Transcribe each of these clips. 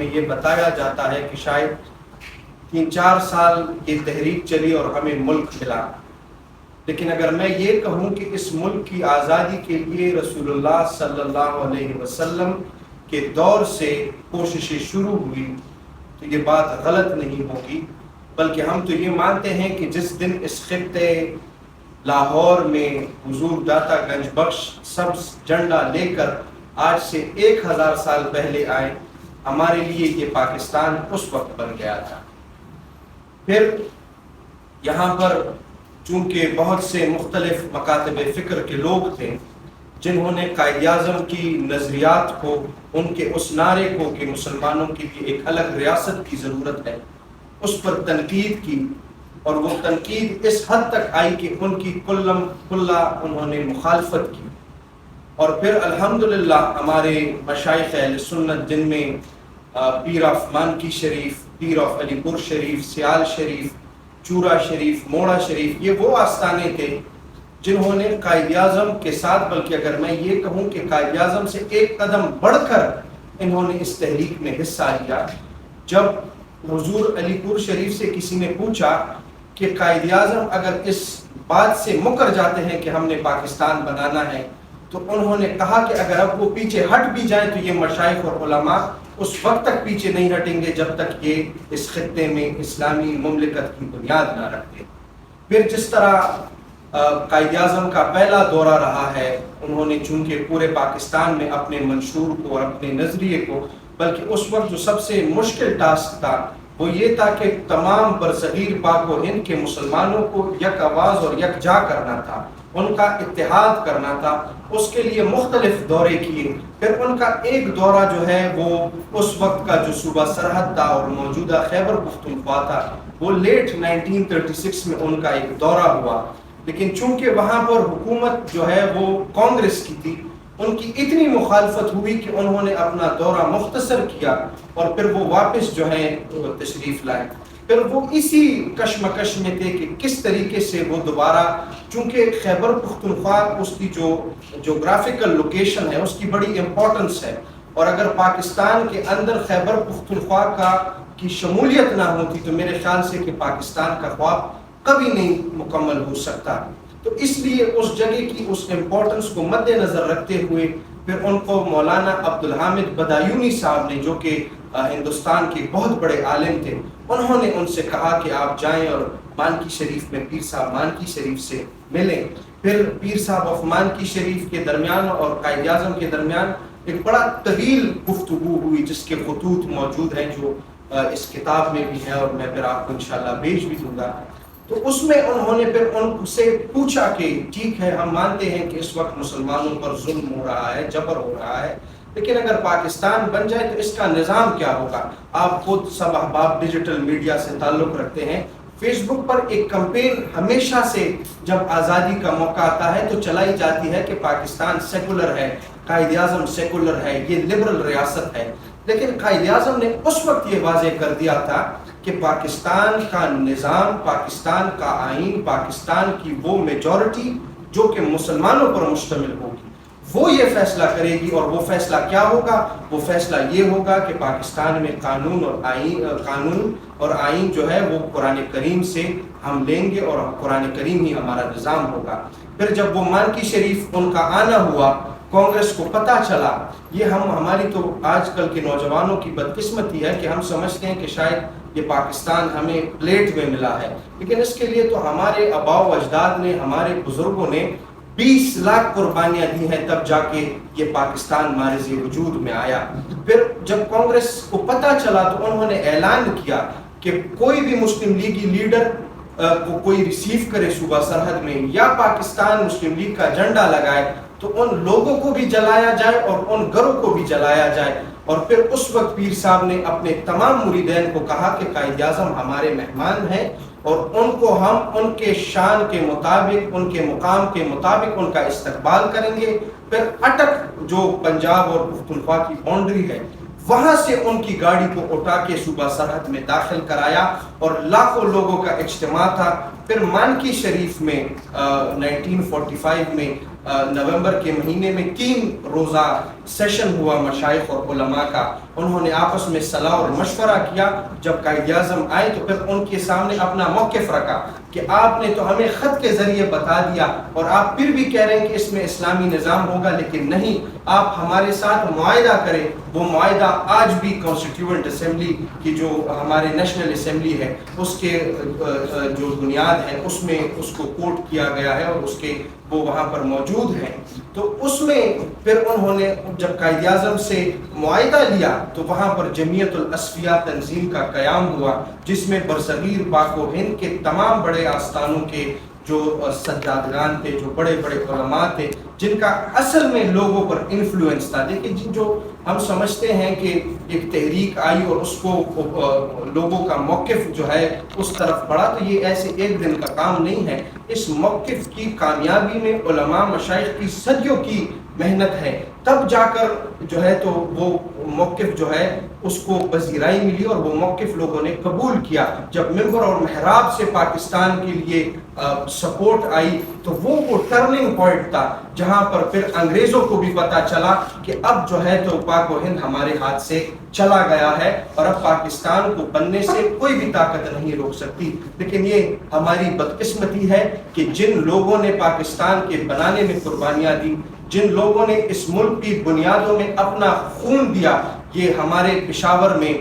میں یہ بتایا جاتا ہے کہ شاید 3-4 سال یہ تحریک چلی اور ہمیں ملک ملا، لیکن اگر میں یہ کہوں کہ اس ملک کی آزادی کے لیے رسول اللہ صلی اللہ علیہ وسلم کے دور سے کوششیں شروع ہوئی تو یہ بات غلط نہیں ہوگی، بلکہ ہم تو یہ مانتے ہیں کہ جس دن اس خطے لاہور میں حضور داتا گنج بخش سبز جھنڈا لے کر آج سے 1000 سال پہلے آئے، ہمارے لیے یہ پاکستان اس وقت بن گیا تھا۔ پھر یہاں پر چونکہ بہت سے مختلف مکاتب فکر کے لوگ تھے جنہوں نے قائد اعظم کی نظریات کو، ان کے اس نعرے کو کہ مسلمانوں کے لیے ایک الگ ریاست کی ضرورت ہے، اس پر تنقید کی، اور وہ تنقید اس حد تک آئی کہ ان کی کلم کلا انہوں نے مخالفت کی۔ اور پھر الحمدللہ ہمارے مشائخ اہل سنت جن میں پیر آف مانکی شریف، پیر آف علی پور شریف، سیال شریف، چورا شریف، موڑا شریف، یہ وہ آستانے تھے جنہوں نے قائد اعظم کے ساتھ، بلکہ اگر میں یہ کہوں کہ قائد اعظم سے ایک قدم بڑھ کر انہوں نے اس تحریک میں حصہ لیا۔ جب حضور علی پور شریف سے کسی نے پوچھا کہ قائد اعظم اگر اس بات سے مکر جاتے ہیں کہ ہم نے پاکستان بنانا ہے، تو انہوں نے کہا کہ اگر اب وہ پیچھے ہٹ بھی جائیں تو یہ مشائخ اور علماء اس وقت تک پیچھے نہیں ہٹیں گے جب تک یہ اس خطے میں اسلامی مملکت کی بنیاد نہ رکھتے۔ پھر جس طرح قائد اعظم کا پہلا دورہ رہا ہے، انہوں نے چونکہ پورے پاکستان میں اپنے منشور کو اور اپنے نظریے کو، بلکہ اس وقت جو سب سے مشکل ٹاسک تھا وہ یہ تھا کہ تمام برصغیر پاک و ہند کے مسلمانوں کو یک آواز اور یکجا کرنا تھا، ان کا اتحاد کرنا تھا۔ اس کے لیے مختلف دورے کیے۔ پھر ان کا ایک دورہ جو ہے وہ اس وقت کا جو صوبہ سرحد تھا اور موجودہ خیبر پختونخوا تھا، وہ لیٹ 1936 میں ان کا ایک دورہ ہوا، لیکن چونکہ وہاں پر حکومت جو ہے وہ کانگریس کی تھی، ان کی اتنی مخالفت ہوئی کہ انہوں نے اپنا دورہ مختصر کیا اور پھر وہ واپس جو ہے تشریف لائے۔ پھر وہ اسی کشمکش میں تھے کہ کس طریقے سے وہ دوبارہ، چونکہ خیبر پختونخوا اس کی جو جغرافیکل لوکیشن ہے اس کی بڑی امپورٹنس ہے، اور اگر پاکستان کے اندر خیبر پختونخوا کی شمولیت نہ ہوتی تو میرے خیال سے کہ پاکستان کا خواب کبھی نہیں مکمل ہو سکتا۔ تو اس لیے اس جگہ کی اس امپورٹنس کو مد نظر رکھتے ہوئے پھر ان کو مولانا عبدالحامد بدایونی صاحب نے، جو کہ ہندوستان کے بہت بڑے عالم تھے، انہوں نے ان سے کہا کہ آپ جائیں اور مانکی شریف میں پیر صاحب مانکی شریف سے ملیں۔ پھر پیر صاحب آف مانکی شریف کے درمیان اور قائد اعظم کے درمیان ایک بڑا طویل گفتگو ہوئی جس کے خطوط موجود ہیں، جو اس کتاب میں بھی ہے اور میں پھر آپ کو انشاءاللہ بھیج بھی دوں گا۔ تو اس میں انہوں نے پھر ان سے پوچھا کہ ٹھیک ہے، ہم مانتے ہیں کہ اس وقت مسلمانوں پر ظلم ہو رہا ہے، جبر ہو رہا ہے، لیکن اگر پاکستان بن جائے تو اس کا نظام کیا ہوگا؟ آپ خود سب احباب ڈیجیٹل میڈیا سے تعلق رکھتے ہیں، فیس بک پر ایک کمپین ہمیشہ سے جب آزادی کا موقع آتا ہے تو چلائی جاتی ہے کہ پاکستان سیکولر ہے، قائد اعظم سیکولر ہے، یہ لبرل ریاست ہے، لیکن قائد اعظم نے اس وقت یہ واضح کر دیا تھا کہ پاکستان کا نظام، پاکستان کا آئین، پاکستان کی وہ میجورٹی جو کہ مسلمانوں پر مشتمل ہوگی وہ یہ فیصلہ کرے گی، اور وہ فیصلہ کیا ہوگا؟ وہ فیصلہ یہ ہوگا کہ پاکستان میں قانون اور آئین جو ہے وہ قرآن کریم سے ہم لیں گے اور قرآن کریم ہی ہمارا نظام ہوگا۔ پھر جب وہ مانکی شریف ان کا آنا ہوا، کانگریس کو پتہ چلا، یہ ہماری تو آج کل کے نوجوانوں کی بدقسمتی ہے کہ ہم سمجھتے ہیں کہ شاید یہ پاکستان ہمیں پلیٹ میں ملا ہے، لیکن اس کے لیے تو ہمارے آباء و اجداد نے، ہمارے بزرگوں نے 20 لاکھ قربانیاں دی ہیں، تب جا کے یہ پاکستان مارز وجود میں آیا۔ پھر جب کانگریس کو پتہ چلا تو انہوں نے اعلان کیا کہ کوئی بھی مسلم لیگی لیڈر کو کوئی ریسیو کرے صوبہ سرحد میں یا پاکستان مسلم لیگ کا جھنڈا لگائے تو ان لوگوں کو بھی جلایا جائے اور ان گھروں کو بھی جلایا جائے۔ اور پھر اس وقت پیر صاحب نے اپنے تمام مریدین کو کہا کہ قائد اعظم ہمارے مہمان ہیں اور ان کو ہم ان کے شان کے مطابق، ان کے مقام کے مطابق ان کا استقبال کریں گے۔ پھر اٹک جو پنجاب اور پختونخوا کی باؤنڈری ہے، وہاں سے ان کی گاڑی کو اٹھا کے صوبہ سرحد میں داخل کرایا اور لاکھوں لوگوں کا اجتماع تھا۔ پھر مانکی شریف میں 1945 میں نومبر کے مہینے میں 3 روزہ سیشن ہوا مشائخ اور علماء کا. انہوں نے آپس میں صلاح اور مشورہ کیا. جب قائد اعظم آئے تو پھر ان کے سامنے اپنا موقف رکھا کہ آپ نے تو ہمیں خط کے ذریعے بتا دیا اور آپ پھر بھی کہہ رہے ہیں کہ اس میں اسلامی نظام ہوگا, لیکن نہیں, آپ ہمارے ساتھ معاہدہ کریں. وہ معاہدہ آج بھی کانسٹیٹیوئنٹ اسمبلی کی جو ہمارے نیشنل اسمبلی ہے اس کے جو بنیاد ہے اس میں اس کو کوٹ کیا گیا ہے اور اس کے وہ وہاں پر موجود ہیں. تو اس میں پھر انہوں نے جب قائد اعظم سے معاہدہ لیا تو وہاں پر جمعیت الاصفیاء تنظیم کا قیام ہوا, جس میں برصغیر پاک و ہند کے تمام بڑے آستانوں کے جو سجادگان تھے, جو بڑے بڑے علماء تھے, جن کا اصل میں لوگوں پر انفلوئنس تھا. دیکھیں جو ہم سمجھتے ہیں کہ ایک تحریک آئی اور اس کو لوگوں کا موقف جو ہے اس طرف بڑھا, تو یہ ایسے ایک دن کا کام نہیں ہے. اس موقف کی کامیابی میں علماء مشائخ کی صدیوں کی محنت ہے, تب جا کر جو ہے تو وہ موقف جو ہے اس کو پذیرائی ملی اور وہ موقف لوگوں نے قبول کیا. جب ممبر اور محراب سے پاکستان کے لیے سپورٹ آئی تو وہ ٹرننگ پوائنٹ تھا جہاں پر پھر انگریزوں کو بھی پتا چلا کہ اب جو ہے تو پاک و ہند ہمارے ہاتھ سے چلا گیا ہے اور اب پاکستان کو بننے سے کوئی بھی طاقت نہیں روک سکتی. لیکن یہ ہماری بدقسمتی ہے کہ جن لوگوں نے پاکستان کے بنانے میں قربانیاں دی, جن لوگوں نے اس ملک کی بنیادوں میں اپنا خون دیا, یہ ہمارے پشاور میں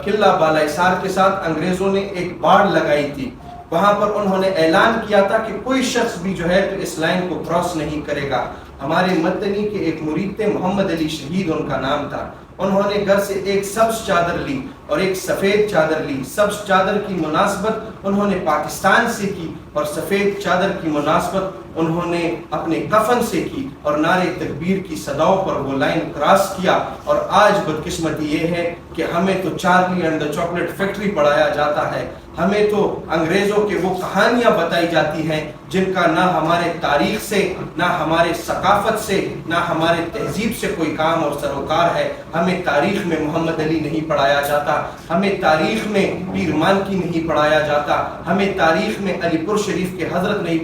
قلعہ بالا حصار کے ساتھ انگریزوں نے ایک باڑ لگائی تھی. وہاں پر انہوں نے اعلان کیا تھا کہ کوئی شخص بھی جو ہے تو اس لائن کو کراس نہیں کرے گا. ہمارے مدنی کے ایک مرید تھے, محمد علی شہید ان کا نام تھا. انہوں نے گھر سے ایک سبز چادر لی اور ایک سفید چادر لی. سبز چادر کی مناسبت انہوں نے پاکستان سے کی اور سفید چادر کی مناسبت انہوں نے اپنے کفن سے کی اور نعرے تکبیر کی صداؤں پر وہ لائن کراس کیا. اور آج بدقسمتی یہ ہے کہ ہمیں تو Charlie and the chocolate factory پڑھایا جاتا ہے, ہمیں تو انگریزوں کے وہ کہانیاں بتائی جاتی ہیں جن کا نہ ہمارے تاریخ سے, نہ ہمارے ثقافت سے, نہ ہمارے تہذیب سے کوئی کام اور سروکار ہے. ہمیں تاریخ میں محمد علی نہیں پڑھایا جاتا, ہمیں تاریخ میں پیر مانکی نہیں پڑھایا جاتا, ہمیں تاریخ میں علی پور شریف کے حضرت نہیں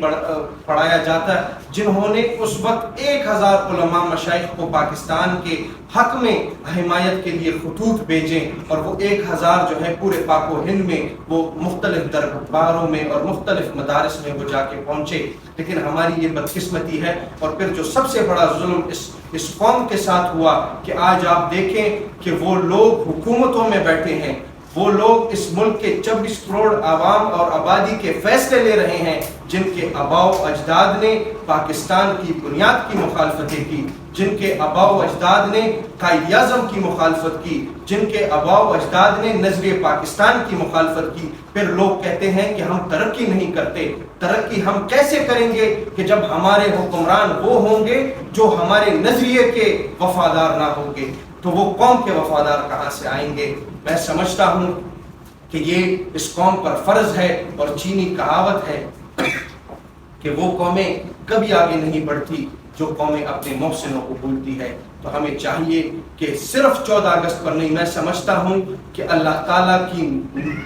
پڑھایا جاتا, جنہوں نے اس وقت 1000 علماء مشائخ کو پاکستان کے حق میں حمایت کے لیے خطوط بھیجے اور وہ 1000 جو ہے پورے پاک و ہند میں وہ مختلف درباروں میں اور مختلف مدارس میں وہ جا کے پہنچے. لیکن ہماری یہ بدقسمتی ہے. اور پھر جو سب سے بڑا ظلم اس قوم کے ساتھ ہوا کہ آج آپ دیکھیں کہ وہ لوگ حکومتوں میں بیٹھے ہیں, وہ لوگ اس ملک کے 24 کروڑ عوام اور آبادی کے فیصلے لے رہے ہیں جن کے آباء و اجداد نے پاکستان کی بنیاد کی مخالفتیں کی, جن کے آباء و اجداد نے قائد اعظم کی مخالفت کی, جن کے آباء و اجداد نے نظریہ پاکستان کی مخالفت کی. پھر لوگ کہتے ہیں کہ ہم ترقی نہیں کرتے. ترقی ہم کیسے کریں گے کہ جب ہمارے حکمران وہ ہوں گے جو ہمارے نظریے کے وفادار نہ ہوں گے, تو وہ قوم کے وفادار کہاں سے آئیں گے؟ میں سمجھتا ہوں کہ یہ اس قوم پر فرض ہے اور چینی کہاوت ہے کہ وہ قومیں کبھی آگے نہیں بڑھتی جو قومیں اپنے محسنوں کو بھولتی ہے. تو ہمیں چاہیے کہ صرف 14 اگست پر نہیں, میں سمجھتا ہوں کہ اللہ تعالیٰ کی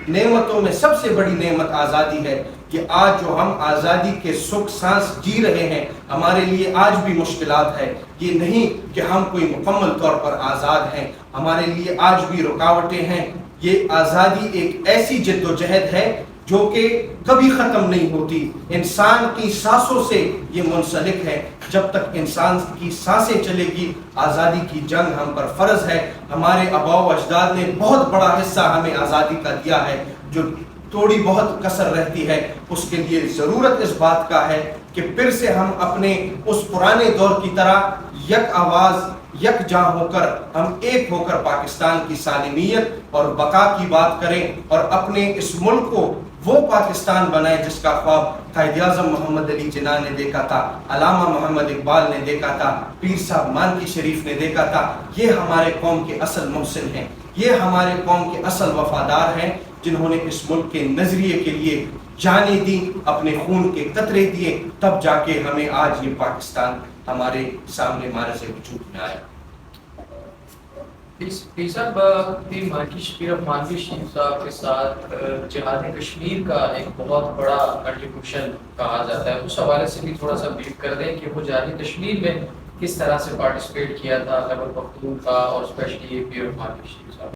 نعمتوں میں سب سے بڑی نعمت آزادی ہے کہ آج جو ہم آزادی کے سکھ سانس جی رہے ہیں ہمارے لیے آج بھی مشکلات ہے. یہ نہیں کہ ہم کوئی مکمل طور پر آزاد ہیں, ہمارے لیے آج بھی رکاوٹیں ہیں. یہ آزادی ایک ایسی جد و جہد ہے جو کہ کبھی ختم نہیں ہوتی. انسان کی سانسوں سے یہ منسلک ہے. جب تک انسان کی سانسیں چلے گی آزادی کی جنگ ہم پر فرض ہے. ہمارے آباء و اجداد نے بہت بڑا حصہ ہمیں آزادی کا دیا ہے. جو تھوڑی بہت کسر رہتی ہے اس کے لیے ضرورت اس بات کا ہے کہ پھر سے ہم اپنے اس پرانے دور کی طرح یک آواز یک جاں ہو کر ہم ایک ہو کر پاکستان کی سالمیت اور بقا کی بات کریں اور اپنے اس ملک کو وہ پاکستان بنائے جس کا خواب قائد اعظم محمد علی جناح نے دیکھا تھا, علامہ محمد اقبال نے دیکھا تھا, پیر صاحب مانکی شریف نے دیکھا تھا. یہ ہمارے قوم کے اصل محسن ہیں, یہ ہمارے قوم کے اصل وفادار ہیں جنہوں نے اس ملک کے نظریے کے لیے جانیں دی, اپنے خون کے قطرے دیے, تب جا کے ہمیں آج یہ پاکستان ہمارے سامنے ہمارے سے وجود میں آیا. صاحب مارکی شفیع رحمانوی شریف صاحب کے ساتھ جہاد کشمیر کا ایک بہت بڑا کنٹریبیوشن کہا جاتا ہے، اس حوالے سے بھی تھوڑا سا بریف کر دیں کہ وہ جہاد کشمیر میں کس طرح سے پارٹیسپیٹ کیا تھا خیبر پختونخوا اور اسپیشلی پیر رحمانوی شریف صاحب۔